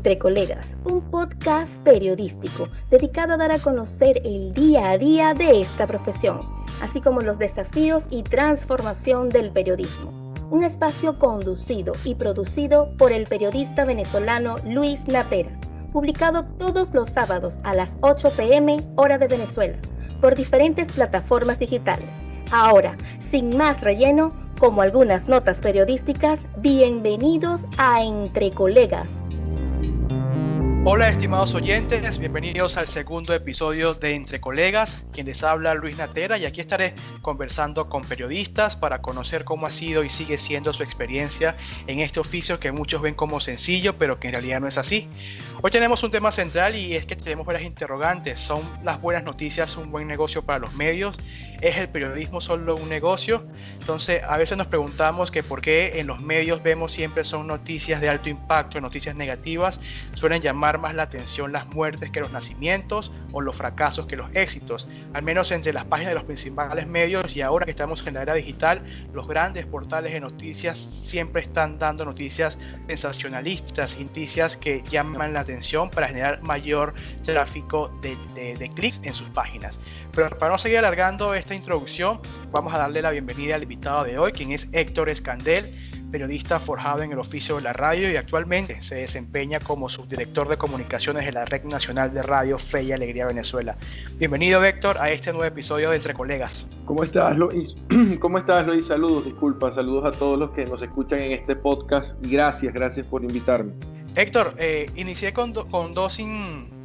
Entre Colegas, un podcast periodístico dedicado a dar a conocer el día a día de esta profesión, así como los desafíos y transformación del periodismo. Un espacio conducido y producido por el periodista venezolano Luis Natera, publicado todos los sábados a las 8 p.m. hora de Venezuela, por diferentes plataformas digitales. Ahora, sin más relleno, como algunas notas periodísticas, bienvenidos a Entre Colegas. Hola estimados oyentes, bienvenidos al segundo episodio de Entre Colegas. Quien les habla, Luis Natera, y aquí estaré conversando con periodistas para conocer cómo ha sido y sigue siendo su experiencia en este oficio que muchos ven como sencillo, pero que en realidad no es así. Hoy tenemos un tema central y es que tenemos varias interrogantes. ¿Son las buenas noticias un buen negocio para los medios? ¿Es el periodismo solo un negocio? Entonces a veces nos preguntamos que por qué en los medios vemos siempre son noticias de alto impacto, noticias negativas. Suelen llamar más la atención las muertes que los nacimientos o los fracasos que los éxitos, al menos entre las páginas de los principales medios. Y ahora que estamos en la era digital, los grandes portales de noticias siempre están dando noticias sensacionalistas, noticias que llaman la atención para generar mayor tráfico de clics en sus páginas. Pero para no seguir alargando esta introducción, vamos a darle la bienvenida al invitado de hoy, quien es Héctor Escandel, periodista forjado en el oficio de la radio y actualmente se desempeña como subdirector de comunicaciones de la Red Nacional de Radio Fe y Alegría Venezuela. Bienvenido, Héctor, a este nuevo episodio de Entre Colegas. ¿Cómo estás, Luis? ¿Cómo estás, Luis? Saludos a todos los que nos escuchan en este podcast y gracias por invitarme. Héctor, inicié con dos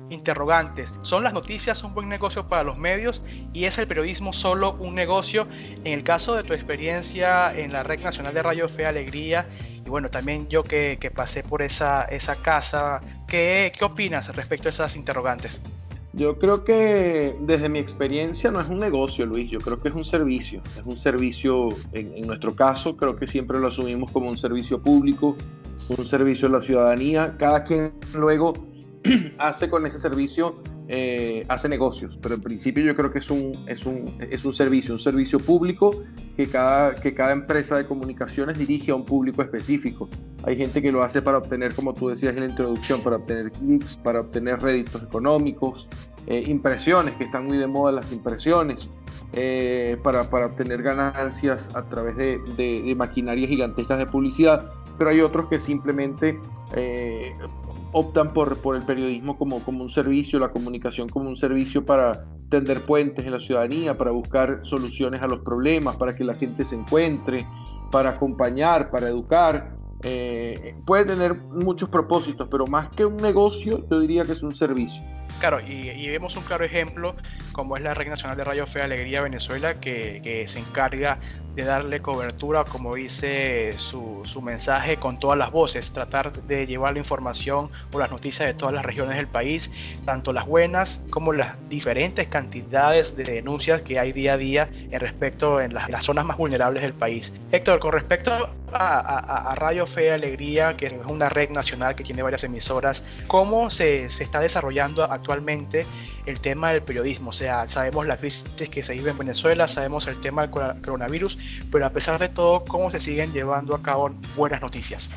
interrogantes. ¿Son las noticias un buen negocio para los medios y es el periodismo solo un negocio? En el caso de tu experiencia en la Red Nacional de Radio Fe y Alegría, y bueno, también yo que pasé por esa casa, ¿qué opinas respecto a esas interrogantes? Yo creo que desde mi experiencia no es un negocio, Luis, yo creo que es un servicio. Es un servicio, en nuestro caso, creo que siempre lo asumimos como un servicio público, un servicio a la ciudadanía. Cada quien luego hace con ese servicio, hace negocios, pero en principio yo creo que es un servicio público que cada empresa de comunicaciones dirige a un público específico. Hay gente que lo hace para obtener, como tú decías en la introducción, para obtener clics, para obtener réditos económicos, impresiones, que están muy de moda las impresiones, para obtener ganancias a través de maquinarias gigantescas de publicidad, pero hay otros que simplemente optan por el periodismo como un servicio, la comunicación como un servicio para tender puentes en la ciudadanía, para buscar soluciones a los problemas, para que la gente se encuentre, para acompañar, para educar. Puede tener muchos propósitos, pero más que un negocio, yo diría que es un servicio. Claro, y vemos un claro ejemplo como es la Red Nacional de Radio Fe y Alegría Venezuela, que se encarga de darle cobertura, como dice su mensaje, con todas las voces, tratar de llevar la información o las noticias de todas las regiones del país, tanto las buenas como las diferentes cantidades de denuncias que hay día a día en las zonas más vulnerables del país. Héctor, con respecto a Radio Fe y Alegría, que es una red nacional que tiene varias emisoras, ¿cómo se está desarrollando actualmente el tema del periodismo? O sea, sabemos la crisis que se vive en Venezuela, sabemos el tema del coronavirus, pero a pesar de todo, ¿cómo se siguen llevando a cabo buenas noticias?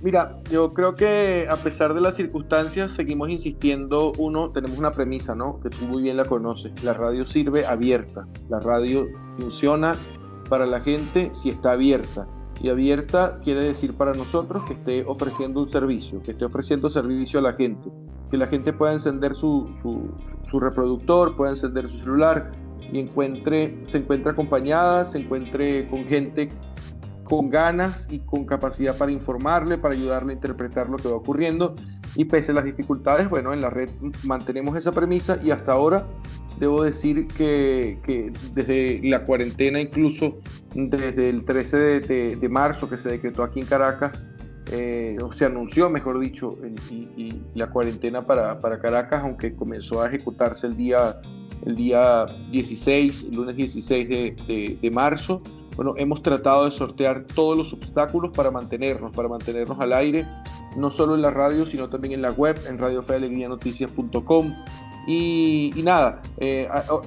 Mira, yo creo que a pesar de las circunstancias seguimos insistiendo. Tenemos una premisa, ¿no? Que tú muy bien la conoces. La radio sirve abierta. La radio funciona para la gente si está abierta. Y abierta quiere decir para nosotros que esté ofreciendo un servicio, que esté ofreciendo servicio a la gente. Que la gente pueda encender su reproductor, pueda encender su celular y se encuentre acompañada, se encuentre con gente con ganas y con capacidad para informarle, para ayudarle a interpretar lo que va ocurriendo. Y pese a las dificultades, bueno, en la red mantenemos esa premisa y hasta ahora debo decir que desde la cuarentena, incluso desde el 13 de marzo que se decretó aquí en Caracas, se anunció, mejor dicho, y la cuarentena para Caracas, aunque comenzó a ejecutarse el día 16, el lunes 16 de marzo. Bueno, hemos tratado de sortear todos los obstáculos para mantenernos al aire, no solo en la radio, sino también en la web, en radiofealegrianoticias.com. Y nada,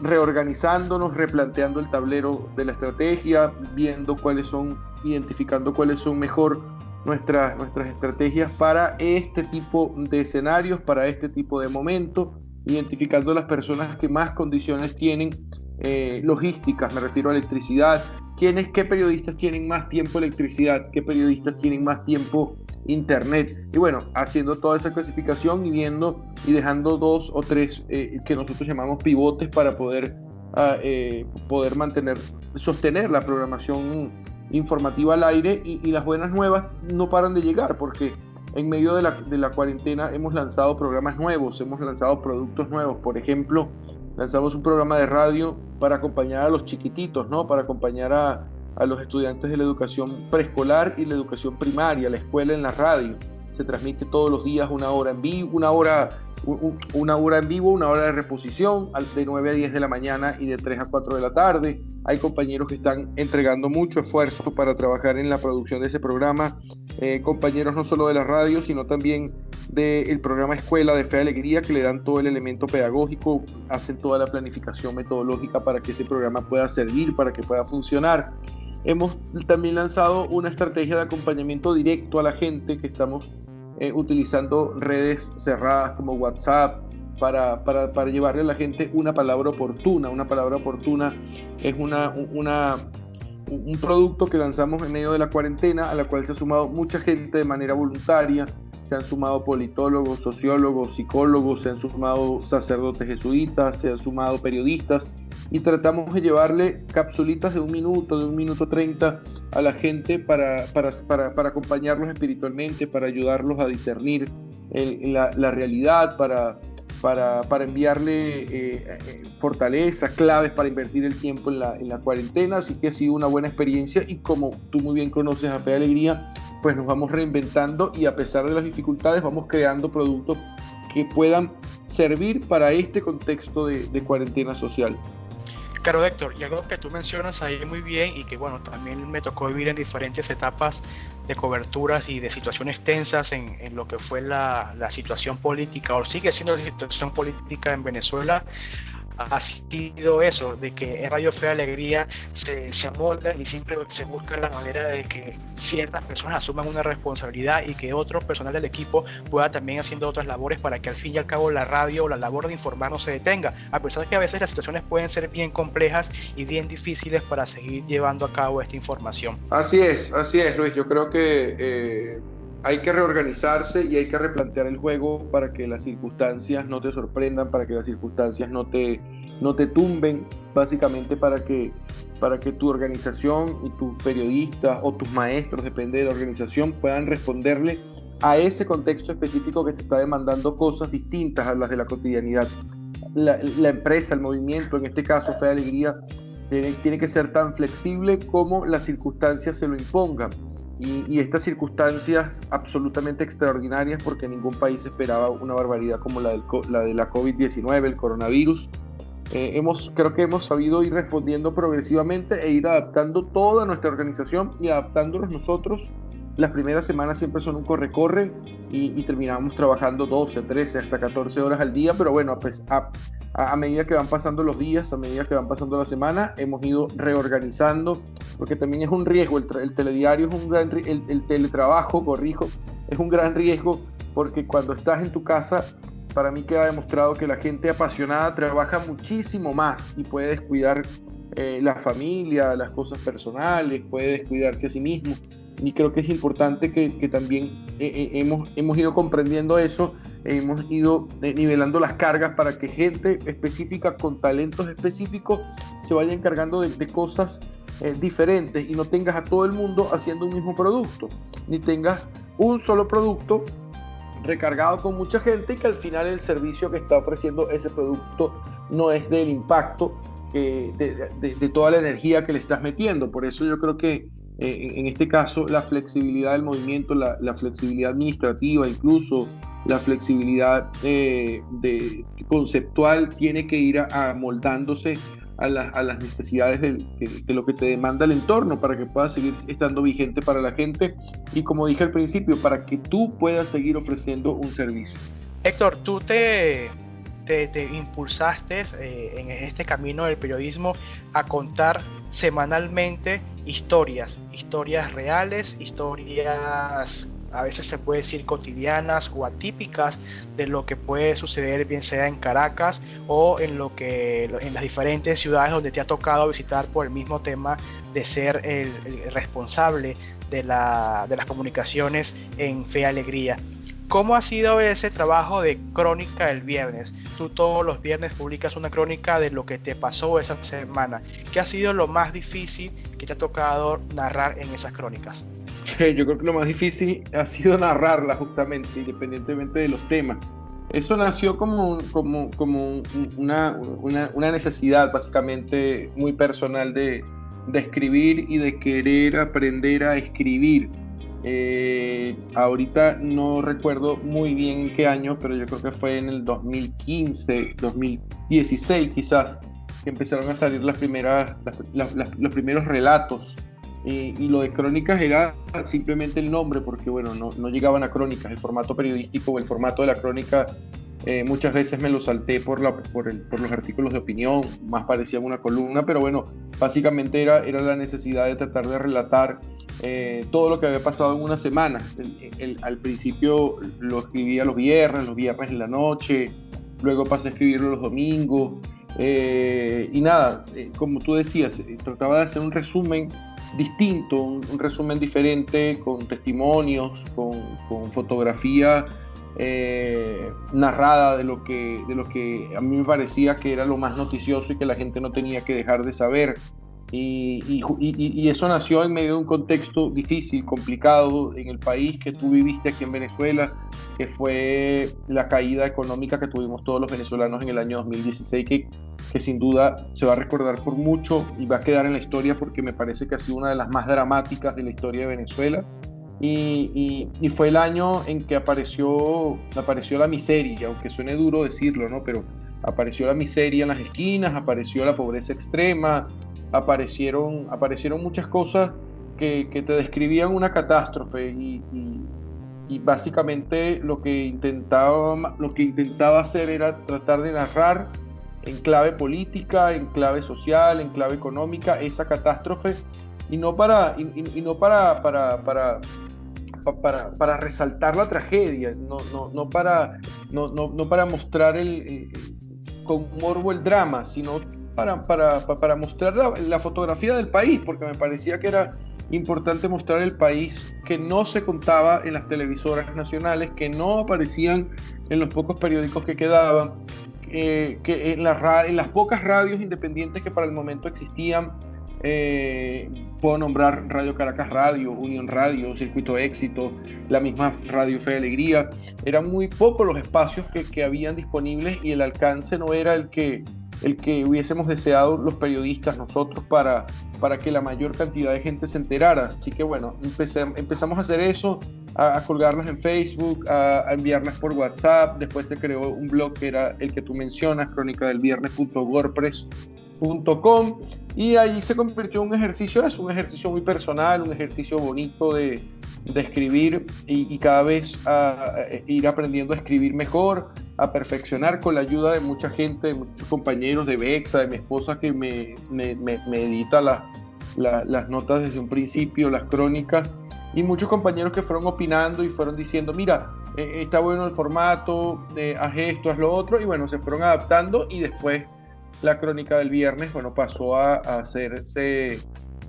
reorganizándonos, replanteando el tablero de la estrategia, identificando cuáles son mejor nuestras estrategias para este tipo de escenarios, para este tipo de momentos, identificando las personas que más condiciones tienen logísticas, me refiero a electricidad, qué periodistas tienen más tiempo electricidad, qué periodistas tienen más tiempo internet, y bueno, haciendo toda esa clasificación y viendo y dejando 2 o 3 que nosotros llamamos pivotes para poder sostener la programación informativa al aire, y las buenas nuevas no paran de llegar, porque en medio de la cuarentena hemos lanzado programas nuevos, hemos lanzado productos nuevos. Por ejemplo, lanzamos un programa de radio para acompañar a los chiquititos, ¿no? Para acompañar a los estudiantes de la educación preescolar y la educación primaria, la escuela en la radio. Se transmite todos los días una hora en vivo, una hora de reposición, de 9 a 10 de la mañana y de 3 a 4 de la tarde. Hay compañeros que están entregando mucho esfuerzo para trabajar en la producción de ese programa, compañeros no solo de la radio, sino también del programa Escuela de Fe y Alegría, que le dan todo el elemento pedagógico, hacen toda la planificación metodológica para que ese programa pueda servir, para que pueda funcionar. Hemos también lanzado una estrategia de acompañamiento directo a la gente, que estamos utilizando redes cerradas como WhatsApp para llevarle a la gente una palabra oportuna. Una palabra oportuna es un producto que lanzamos en medio de la cuarentena, a la cual se ha sumado mucha gente de manera voluntaria. Se han sumado politólogos, sociólogos, psicólogos, se han sumado sacerdotes jesuitas, se han sumado periodistas, y tratamos de llevarle capsulitas de 1 minuto, de 1 minuto 30 a la gente para acompañarlos espiritualmente, para ayudarlos a discernir la realidad, para enviarle fortalezas, claves para invertir el tiempo en la cuarentena. Así que ha sido una buena experiencia, y como tú muy bien conoces a Fe y Alegría, pues nos vamos reinventando, y a pesar de las dificultades vamos creando productos que puedan servir para este contexto de cuarentena social. Claro, Héctor, y algo que tú mencionas ahí muy bien, y que bueno, también me tocó vivir en diferentes etapas de coberturas y de situaciones tensas en lo que fue la situación política, o sigue siendo la situación política en Venezuela, ha sido eso, de que en Radio Fe y Alegría se amolda y siempre se busca la manera de que ciertas personas asuman una responsabilidad y que otro personal del equipo pueda también haciendo otras labores, para que al fin y al cabo la radio o la labor de informar no se detenga, a pesar de que a veces las situaciones pueden ser bien complejas y bien difíciles para seguir llevando a cabo esta información. Así es, Luis. Yo creo que hay que reorganizarse y hay que replantear el juego para que las circunstancias no te sorprendan, para que las circunstancias no te tumben, básicamente para que tu organización y tus periodistas o tus maestros, depende de la organización, puedan responderle a ese contexto específico que te está demandando cosas distintas a las de la cotidianidad. La empresa, el movimiento, en este caso Fe y Alegría, tiene que ser tan flexible como las circunstancias se lo impongan. Y estas circunstancias absolutamente extraordinarias, porque ningún país esperaba una barbaridad como la de la COVID-19, el coronavirus. Creo que hemos sabido ir respondiendo progresivamente e ir adaptando toda nuestra organización y adaptándonos nosotros. Las primeras semanas siempre son un corre-corre y terminamos trabajando 12, 13, hasta 14 horas al día, pero bueno, pues a medida que van pasando los días, a medida que van pasando las semanas, hemos ido reorganizando, porque también es un riesgo, el telediario es el teletrabajo, es un gran riesgo, porque cuando estás en tu casa, para mí queda demostrado que la gente apasionada trabaja muchísimo más y puede descuidar la familia, las cosas personales, puede descuidarse a sí mismo. Y creo que es importante que también hemos ido comprendiendo eso, hemos ido nivelando las cargas para que gente específica con talentos específicos se vaya encargando de cosas diferentes, y no tengas a todo el mundo haciendo un mismo producto, ni tengas un solo producto recargado con mucha gente y que al final el servicio que está ofreciendo ese producto no es del impacto de toda la energía que le estás metiendo. Por eso yo creo que en este caso la flexibilidad del movimiento, la flexibilidad administrativa, incluso la flexibilidad conceptual, tiene que ir amoldándose a las necesidades de lo que te demanda el entorno, para que puedas seguir estando vigente para la gente y, como dije al principio, para que tú puedas seguir ofreciendo un servicio. Héctor, tú te impulsaste en este camino del periodismo a contar semanalmente historias reales, historias a veces se puede decir cotidianas o atípicas de lo que puede suceder, bien sea en Caracas o en las diferentes ciudades donde te ha tocado visitar, por el mismo tema de ser el responsable de las comunicaciones en Fe y Alegría. ¿Cómo ha sido ese trabajo de crónica del viernes? Tú todos los viernes publicas una crónica de lo que te pasó esa semana. ¿Qué ha sido lo más difícil que te ha tocado narrar en esas crónicas? Yo creo que lo más difícil ha sido narrarla, justamente, independientemente de los temas. Eso nació como una necesidad básicamente muy personal de escribir y de querer aprender a escribir. Ahorita no recuerdo muy bien en qué año, pero yo creo que fue en el 2015, 2016 quizás, que empezaron a salir los primeros relatos. Y lo de crónicas era simplemente el nombre, porque bueno, no llegaban a crónicas. El formato periodístico o el formato de la crónica muchas veces me lo salté por los artículos de opinión, más parecía una columna, pero bueno, básicamente era la necesidad de tratar de relatar todo lo que había pasado en una semana. Al principio lo escribía los viernes en la noche, luego pasé a escribirlo los domingos, y nada, como tú decías, trataba de hacer un resumen distinto, un resumen diferente, con testimonios, con fotografía narrada de lo que a mí me parecía que era lo más noticioso y que la gente no tenía que dejar de saber. Y eso nació en medio de un contexto difícil, complicado en el país que tú viviste aquí en Venezuela, que fue la caída económica que tuvimos todos los venezolanos en el año 2016, que sin duda se va a recordar por mucho y va a quedar en la historia porque me parece que ha sido una de las más dramáticas de la historia de Venezuela. Y fue el año en que apareció la miseria, aunque suene duro decirlo, ¿no? Pero apareció la miseria en las esquinas, apareció la pobreza extrema, aparecieron muchas cosas que te describían una catástrofe y básicamente lo que intentaba hacer era tratar de narrar en clave política, en clave social, en clave económica esa catástrofe y no para resaltar la tragedia, no para mostrar con morbo el drama, sino para mostrar la fotografía del país, porque me parecía que era importante mostrar el país que no se contaba en las televisoras nacionales, que no aparecían en los pocos periódicos que quedaban, que en las pocas radios independientes que para el momento existían. Puedo nombrar Radio Caracas Radio, Unión Radio, Circuito Éxito, la misma Radio Fe y Alegría. Eran muy pocos los espacios que habían disponibles y el alcance no era el que hubiésemos deseado los periodistas nosotros para que la mayor cantidad de gente se enterara. Así que bueno, empezamos a hacer eso, a colgarlas en Facebook, a enviarlas por WhatsApp. Después se creó un blog que era el que tú mencionas, cronicadelviernes.wordpress.com, y allí se convirtió en un ejercicio muy personal, un ejercicio bonito de escribir y cada vez ir aprendiendo a escribir mejor, a perfeccionar con la ayuda de mucha gente, de muchos compañeros, de Bexa, de mi esposa que me edita las notas desde un principio, las crónicas, y muchos compañeros que fueron opinando y fueron diciendo, mira, está bueno el formato, haz esto, haz lo otro, y bueno, se fueron adaptando y después la crónica del viernes, bueno, pasó a hacerse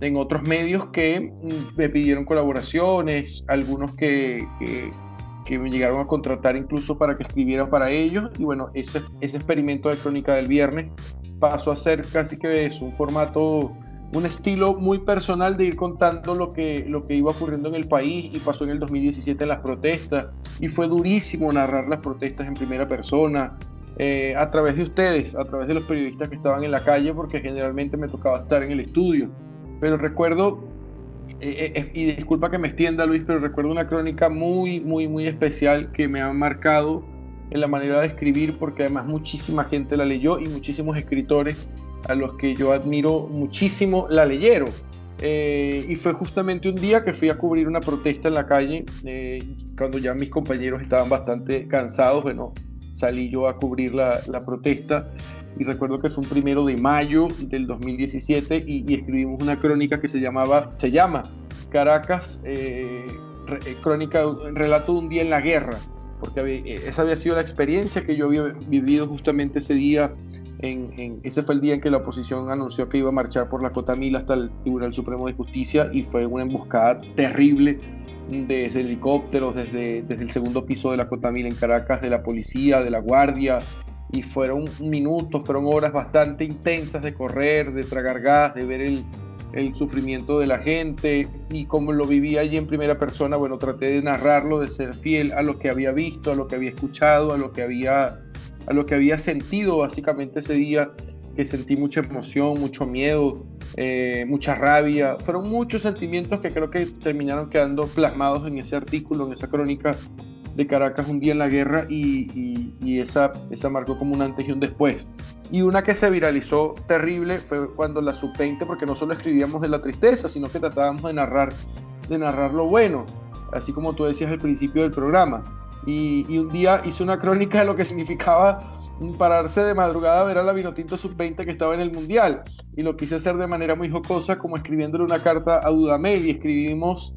en otros medios que me pidieron colaboraciones, algunos que me llegaron a contratar incluso para que escribiera para ellos, y bueno, ese experimento de crónica del viernes pasó a ser casi que eso, un formato, un estilo muy personal de ir contando lo que iba ocurriendo en el país, y pasó en el 2017 en las protestas, y fue durísimo narrar las protestas en primera persona, a través de ustedes, a través de los periodistas que estaban en la calle, porque generalmente me tocaba estar en el estudio. Pero recuerdo, y disculpa que me extienda, Luis, pero recuerdo una crónica muy, muy, muy especial que me ha marcado en la manera de escribir, porque además muchísima gente la leyó y muchísimos escritores a los que yo admiro muchísimo la leyeron. Y fue justamente un día que fui a cubrir una protesta en la calle, cuando ya mis compañeros estaban bastante cansados. Bueno, salí yo a cubrir la protesta y recuerdo que fue un 1 de mayo del 2017 y escribimos una crónica que se llama Caracas, relato de un día en la guerra, porque esa había sido la experiencia que yo había vivido justamente ese día. Ese fue el día en que la oposición anunció que iba a marchar por la Cota 1000 hasta el Tribunal Supremo de Justicia, y fue una emboscada terrible desde helicópteros, desde el segundo piso de la Cota 1000 en Caracas, de la policía, de la guardia, y fueron horas bastante intensas de correr, de tragar gas, de ver el sufrimiento de la gente, y como lo viví allí en primera persona, bueno, traté de narrarlo, de ser fiel a lo que había visto, a lo que había escuchado, a lo que había sentido básicamente ese día, que sentí mucha emoción, mucho miedo, mucha rabia. Fueron muchos sentimientos que creo que terminaron quedando plasmados en ese artículo, en esa crónica de Caracas, un día en la guerra, y esa marcó como un antes y un después. Y una que se viralizó terrible fue cuando la sub-20, porque no solo escribíamos de la tristeza, sino que tratábamos de narrar lo bueno, así como tú decías al principio del programa. Y un día hice una crónica de lo que significaba pararse de madrugada a ver a la Vinotinto sub-20 que estaba en el Mundial, y lo quise hacer de manera muy jocosa, como escribiéndole una carta a Dudamel, y escribimos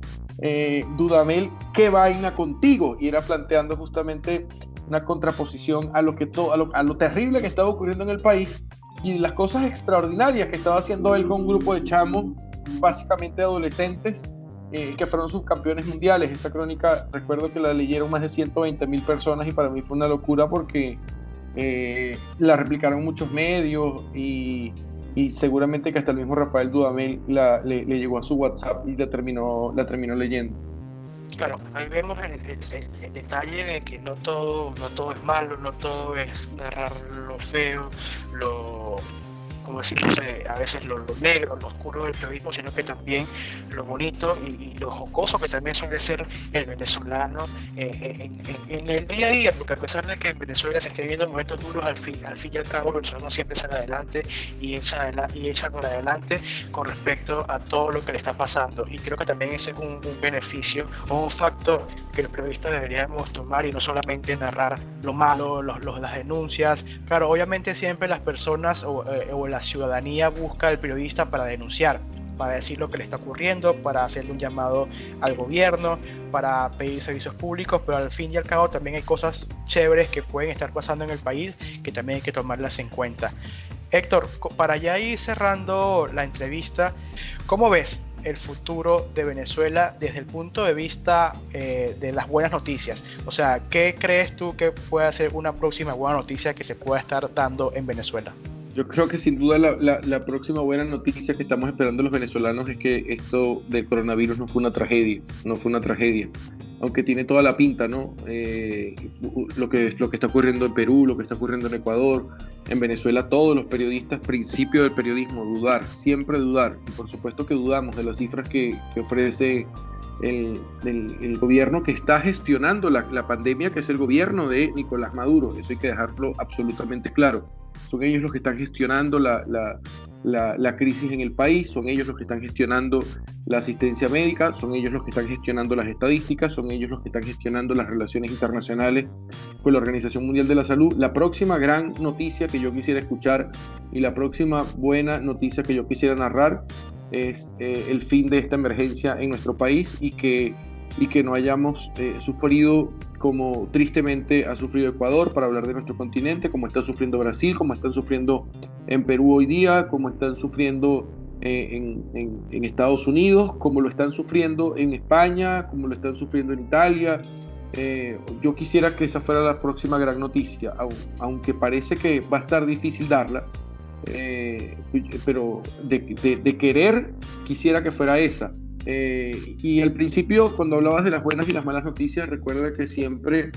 Dudamel, ¿qué vaina contigo? Y era planteando justamente una contraposición a lo terrible que estaba ocurriendo en el país y las cosas extraordinarias que estaba haciendo él con un grupo de chamos, básicamente adolescentes, que fueron subcampeones mundiales. Esa crónica recuerdo que la leyeron más de 120,000 personas, y para mí fue una locura porque la replicaron muchos medios, y seguramente que hasta el mismo Rafael Dudamel le llegó a su WhatsApp y la terminó leyendo. Claro, ahí vemos el detalle de que no todo es malo, no todo es narrar lo feo, como decimos, a veces lo negro, lo oscuro del periodismo, sino que también lo bonito y lo jocoso que también suele ser el venezolano en el día a día, porque a pesar de que en Venezuela se esté viviendo momentos duros, al fin y al cabo, el venezolano siempre sale adelante y echa por adelante con respecto a todo lo que le está pasando, y creo que también ese es un beneficio o un factor que los periodistas deberíamos tomar, y no solamente narrar lo malo, las denuncias. Claro, obviamente siempre las personas o la ciudadanía busca al periodista para denunciar, para decir lo que le está ocurriendo, para hacerle un llamado al gobierno, para pedir servicios públicos, pero al fin y al cabo también hay cosas chéveres que pueden estar pasando en el país que también hay que tomarlas en cuenta. Héctor, para ya ir cerrando la entrevista, ¿cómo ves el futuro de Venezuela desde el punto de vista de las buenas noticias? O sea, ¿qué crees tú que pueda ser una próxima buena noticia que se pueda estar dando en Venezuela? Yo creo que sin duda la próxima buena noticia que estamos esperando los venezolanos es que esto del coronavirus no fue una tragedia, aunque tiene toda la pinta, ¿no? Lo que está ocurriendo en Perú, lo que está ocurriendo en Ecuador, en Venezuela, todos los periodistas, principio del periodismo, dudar, siempre dudar, y por supuesto que dudamos de las cifras que ofrece el gobierno que está gestionando la pandemia, que es el gobierno de Nicolás Maduro. Eso hay que dejarlo absolutamente claro. Son ellos los que están gestionando la crisis en el país, son ellos los que están gestionando la asistencia médica, son ellos los que están gestionando las estadísticas, son ellos los que están gestionando las relaciones internacionales con la Organización Mundial de la Salud. La próxima gran noticia que yo quisiera escuchar y la próxima buena noticia que yo quisiera narrar es el fin de esta emergencia en nuestro país, y que no hayamos sufrido como tristemente ha sufrido Ecuador, para hablar de nuestro continente, como está sufriendo Brasil, como están sufriendo en Perú hoy día, como están sufriendo en Estados Unidos, como lo están sufriendo en España, como lo están sufriendo en Italia. Yo quisiera que esa fuera la próxima gran noticia, aunque parece que va a estar difícil darla, pero de querer quisiera que fuera esa. Y al principio, cuando hablabas de las buenas y las malas noticias, recuerda que siempre,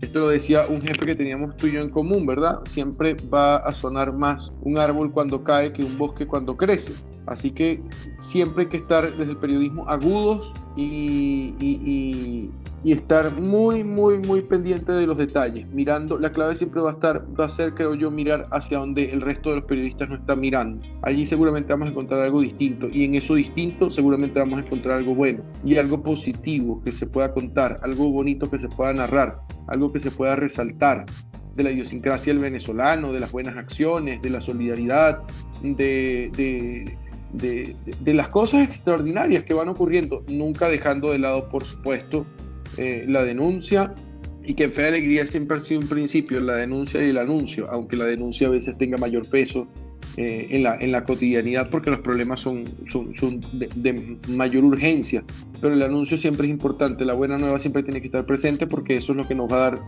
esto lo decía un jefe que teníamos tú y yo en común, ¿verdad? Siempre va a sonar más un árbol cuando cae que un bosque cuando crece. Así que siempre hay que estar desde el periodismo agudos y estar muy, muy, muy pendiente de los detalles. Mirando, la clave siempre va a ser, creo yo, mirar hacia donde el resto de los periodistas no están mirando. Allí seguramente vamos a encontrar algo distinto, y en eso distinto seguramente vamos a encontrar algo bueno y algo positivo que se pueda contar, algo bonito que se pueda narrar, algo que se pueda resaltar. la idiosincrasia del venezolano, de las buenas acciones, de la solidaridad, de las cosas extraordinarias que van ocurriendo, nunca dejando de lado, por supuesto, la denuncia, y que en Fe de Alegría siempre ha sido un principio, la denuncia y el anuncio, aunque la denuncia a veces tenga mayor peso en la cotidianidad, porque los problemas son de mayor urgencia, pero el anuncio siempre es importante, la buena nueva siempre tiene que estar presente, porque eso es lo que nos va a dar,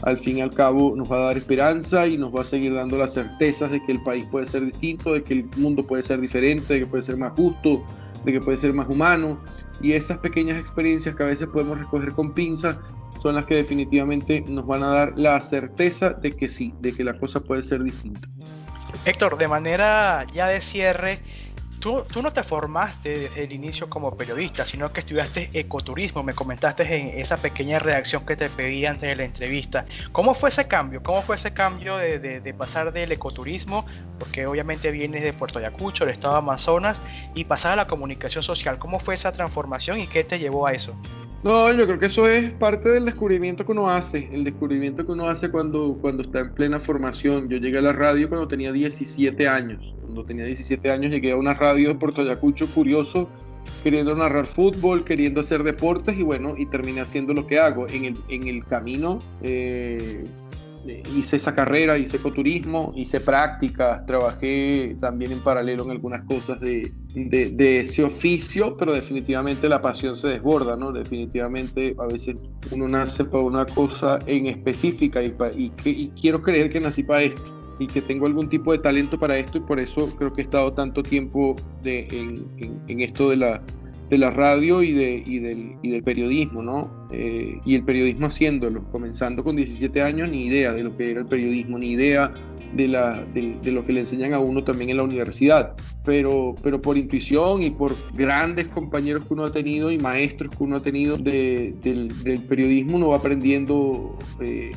al fin y al cabo, nos va a dar esperanza y nos va a seguir dando las certezas de que el país puede ser distinto, de que el mundo puede ser diferente, de que puede ser más justo, de que puede ser más humano, y esas pequeñas experiencias que a veces podemos recoger con pinzas son las que definitivamente nos van a dar la certeza de que sí, de que la cosa puede ser distinta. Héctor, de manera ya de cierre, tú no te formaste desde el inicio como periodista, sino que estudiaste ecoturismo. Me comentaste en esa pequeña redacción que te pedí antes de la entrevista. ¿Cómo fue ese cambio? ¿Cómo fue ese cambio de pasar del ecoturismo, porque obviamente vienes de Puerto Ayacucho, del estado de Amazonas, y pasar a la comunicación social? ¿Cómo fue esa transformación y qué te llevó a eso? No, yo creo que eso es parte del descubrimiento que uno hace, el descubrimiento que uno hace cuando está en plena formación. Yo llegué a la radio cuando tenía 17 años. Cuando tenía 17 años llegué a una radio de Puerto Ayacucho, curioso, queriendo narrar fútbol, queriendo hacer deportes, y bueno, y terminé haciendo lo que hago. En el camino hice esa carrera, hice ecoturismo, hice prácticas, trabajé también en paralelo en algunas cosas de ese oficio, pero definitivamente la pasión se desborda, ¿no? Definitivamente a veces uno nace para una cosa en específica y quiero creer que nací para esto y que tengo algún tipo de talento para esto, y por eso creo que he estado tanto tiempo en esto de la radio y del periodismo, ¿no? Y el periodismo haciéndolo, comenzando con 17 años, ni idea de lo que era el periodismo, ni idea de lo que le enseñan a uno también en la universidad, pero por intuición y por grandes compañeros que uno ha tenido y maestros que uno ha tenido del periodismo, uno va aprendiendo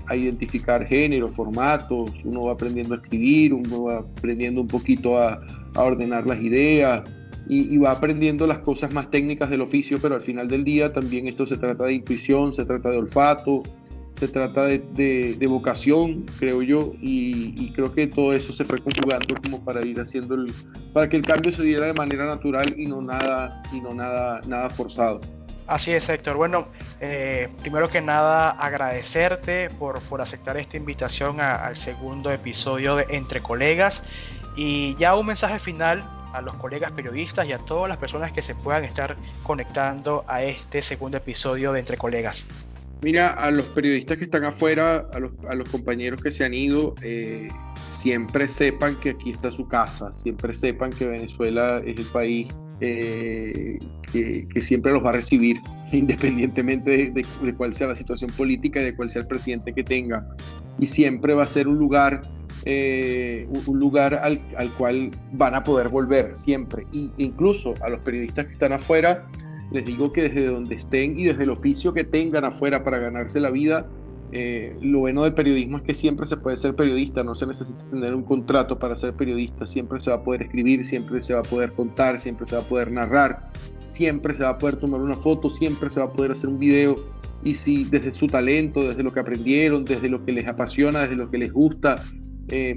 a identificar géneros, formatos, uno va aprendiendo a escribir, uno va aprendiendo un poquito a ordenar las ideas, y va aprendiendo las cosas más técnicas del oficio, pero al final del día también esto se trata de intuición, se trata de olfato, se trata de vocación, creo yo, y creo que todo eso se fue conjugando como para ir haciendo para que el cambio se diera de manera natural y no nada forzado. Así es, Héctor. Bueno, primero que nada agradecerte por aceptar esta invitación al segundo episodio de Entre Colegas, y ya un mensaje final a los colegas periodistas y a todas las personas que se puedan estar conectando a este segundo episodio de Entre Colegas. Mira, a los periodistas que están afuera, a los compañeros que se han ido, siempre sepan que aquí está su casa, siempre sepan que Venezuela es el país que siempre los va a recibir, independientemente de cuál sea la situación política y de cuál sea el presidente que tenga, y siempre va a ser un lugar al cual van a poder volver siempre. Y incluso a los periodistas que están afuera, les digo que desde donde estén y desde el oficio que tengan afuera para ganarse la vida, lo bueno del periodismo es que siempre se puede ser periodista, no se necesita tener un contrato para ser periodista, siempre se va a poder escribir, siempre se va a poder contar, siempre se va a poder narrar, siempre se va a poder tomar una foto, siempre se va a poder hacer un video, y si desde su talento, desde lo que aprendieron, desde lo que les apasiona, desde lo que les gusta,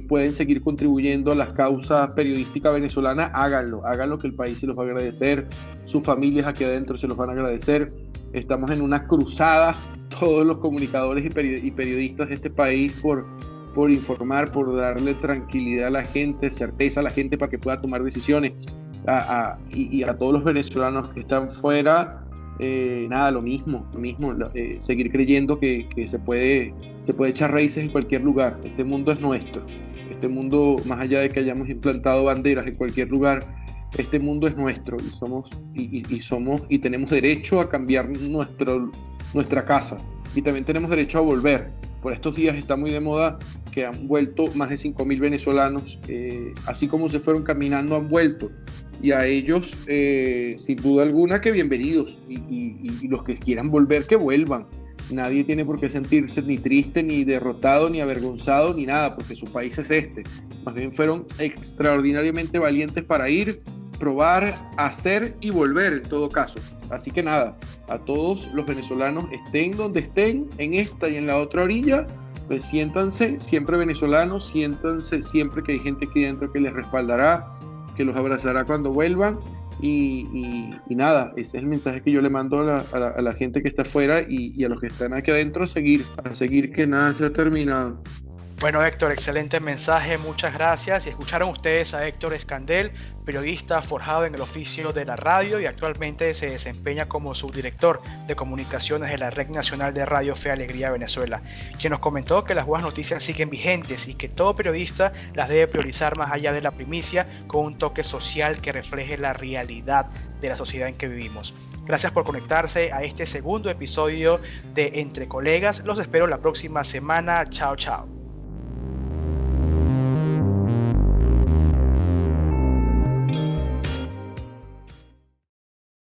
pueden seguir contribuyendo a las causas periodísticas venezolanas, háganlo, que el país se los va a agradecer, sus familias aquí adentro se los van a agradecer. Estamos en una cruzada, todos los comunicadores y periodistas de este país, por informar, por darle tranquilidad a la gente, certeza a la gente para que pueda tomar decisiones, y a todos los venezolanos que están fuera, nada, lo mismo, seguir creyendo que se puede echar raíces en cualquier lugar. Este mundo es nuestro, este mundo, más allá de que hayamos implantado banderas en cualquier lugar, este mundo es nuestro, y tenemos derecho a cambiar nuestra casa, y también tenemos derecho a volver. Por estos días está muy de moda que han vuelto más de 5.000 venezolanos, así como se fueron caminando han vuelto, y a ellos sin duda alguna que bienvenidos, y los que quieran volver que vuelvan. Nadie tiene por qué sentirse ni triste, ni derrotado, ni avergonzado, ni nada, porque su país es este. Más bien fueron extraordinariamente valientes para ir, probar, hacer y volver en todo caso. Así que nada, a todos los venezolanos, estén donde estén, en esta y en la otra orilla, Pues siéntanse siempre venezolanos, siéntanse siempre que hay gente aquí dentro que les respaldará, que los abrazará cuando vuelvan. Y nada, ese es el mensaje que yo le mando a la gente que está afuera y a los que están aquí adentro, a seguir que nada se ha terminado. Bueno, Héctor, excelente mensaje, muchas gracias. Y escucharon ustedes a Héctor Escandel, periodista forjado en el oficio de la radio y actualmente se desempeña como subdirector de comunicaciones de la Red Nacional de Radio Fe y Alegría Venezuela, quien nos comentó que las buenas noticias siguen vigentes y que todo periodista las debe priorizar más allá de la primicia, con un toque social que refleje la realidad de la sociedad en que vivimos. Gracias por conectarse a este segundo episodio de Entre Colegas. Los espero la próxima semana. Chao, chao.